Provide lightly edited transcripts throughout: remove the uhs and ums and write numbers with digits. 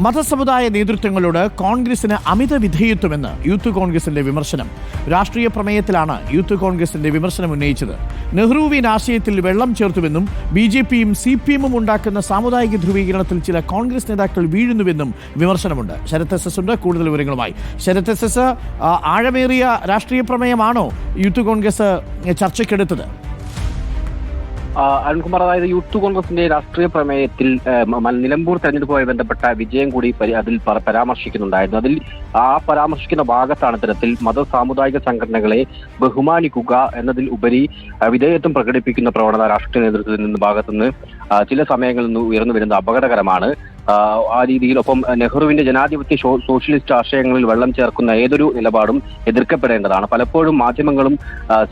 മതസമുദായ നേതൃത്വങ്ങളോട് കോൺഗ്രസിന് അമിത വിധേയത്വമെന്ന് യൂത്ത് കോൺഗ്രസിന്റെ വിമർശനം. രാഷ്ട്രീയ പ്രമേയത്തിലാണ് യൂത്ത് കോൺഗ്രസിന്റെ വിമർശനം ഉന്നയിച്ചത്. നെഹ്റുവിൻ ആശയത്തിൽ വെള്ളം ചേർത്തുവെന്നും ബിജെപിയും സിപിഎമ്മും ഉണ്ടാക്കുന്ന സാമുദായിക ധ്രുവീകരണത്തിൽ ചില കോൺഗ്രസ് നേതാക്കൾ വീഴുന്നുവെന്നും വിമർശനമുണ്ട്. ശരത് എസ് എസ് ഉണ്ട് കൂടുതൽ വിവരങ്ങളുമായി. ശരത് എസ് എസ്, ആഴമേറിയ രാഷ്ട്രീയ പ്രമേയമാണോ യൂത്ത് കോൺഗ്രസ് ചർച്ചയ്ക്കെടുത്തത്? അരുൺകുമാർ, അതായത് യൂത്ത് കോൺഗ്രസിന്റെ രാഷ്ട്രീയ പ്രമേയത്തിൽ നിലമ്പൂർ തെരഞ്ഞെടുപ്പുമായി ബന്ധപ്പെട്ട വിജയം കൂടി അതിൽ പരാമർശിക്കുന്നുണ്ടായിരുന്നു. അതിൽ പരാമർശിക്കുന്ന ഭാഗത്താണ് ഇത്തരത്തിൽ മത സാമുദായിക സംഘടനകളെ ബഹുമാനിക്കുക എന്നതിൽ ഉപരി വിധേയത്വം പ്രകടിപ്പിക്കുന്ന പ്രവണത രാഷ്ട്രീയ നേതൃത്വത്തിൽ ഭാഗത്തുനിന്ന് ചില സമയങ്ങളിൽ നിന്ന് ഉയർന്നു വരുന്നത് അപകടകരമാണ്. ആ രീതിയിൽ ഒപ്പം നെഹ്റുവിന്റെ ജനാധിപത്യ സോഷ്യലിസ്റ്റ് ആശയങ്ങളിൽ വെള്ളം ചേർക്കുന്ന ഏതൊരു നിലപാടും എതിർക്കപ്പെടേണ്ടതാണ്. പലപ്പോഴും മാധ്യമങ്ങളും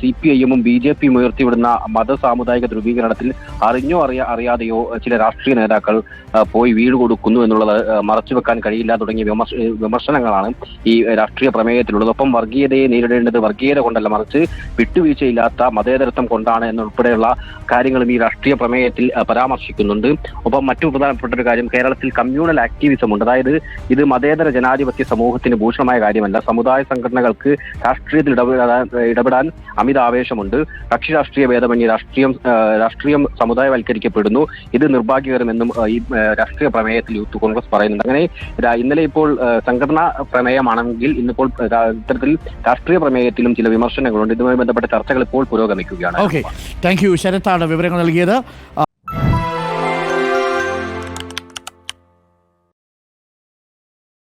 CPIഎമ്മും BJPയും ഉയർത്തിവിടുന്ന മത സാമുദായിക ധ്രുവീകരണത്തിൽ അറിഞ്ഞോ അറിയാതെയോ ചില രാഷ്ട്രീയ നേതാക്കൾ പോയി വീട് കൊടുക്കുന്നു എന്നുള്ളത് മറച്ചുവെക്കാൻ കഴിയില്ല തുടങ്ങിയ വിമർശനങ്ങളാണ് ഈ രാഷ്ട്രീയ പ്രമേയത്തിലുള്ളത്. ഒപ്പം വർഗീയതയെ നേരിടേണ്ടത് വർഗീയത കൊണ്ടല്ല, മറിച്ച് വിട്ടുവീഴ്ചയില്ലാത്ത മതേതരത്വം കൊണ്ടാണ് എന്നുൾപ്പെടെയുള്ള കാര്യങ്ങളും ഈ രാഷ്ട്രീയ പ്രമേയത്തിൽ പരാമർശിക്കുന്നുണ്ട്. ഒപ്പം മറ്റു പ്രധാനപ്പെട്ട ഒരു കാര്യം, കേരളത്തിൽ കമ്മ്യൂണൽ ആക്ടിവിസം ഉണ്ട്. അതായത് ഇത് മതേതര ജനാധിപത്യ സമൂഹത്തിന് ഭൂഷണമായ കാര്യമല്ല. സമുദായ സംഘടനകൾക്ക് രാഷ്ട്രീയത്തിൽ ഇടപെടാൻ അമിത ആവേശമുണ്ട്. കക്ഷി രാഷ്ട്രീയ ഭേദമന്യേ രാഷ്ട്രീയം സമുദായവൽക്കരിക്കപ്പെടുന്നു. ഇത് നിർഭാഗ്യകരമെന്നും ഈ രാഷ്ട്രീയ പ്രമേയത്തിൽ യൂത്ത് കോൺഗ്രസ് പറയുന്നുണ്ട്. അങ്ങനെ ഇന്നലെ ഇപ്പോൾ സംഘടനാ പ്രമേയമാണെങ്കിൽ ഇന്നിപ്പോൾ ഇത്തരത്തിൽ രാഷ്ട്രീയ പ്രമേയത്തിലും ചില വിമർശനങ്ങളുണ്ട്. ഇതുമായി ബന്ധപ്പെട്ട ചർച്ചകൾ ഇപ്പോൾ പുരോഗമിക്കുകയാണ്. താങ്ക് യു ശരത്താണ് വിവരങ്ങൾ നൽകിയത്.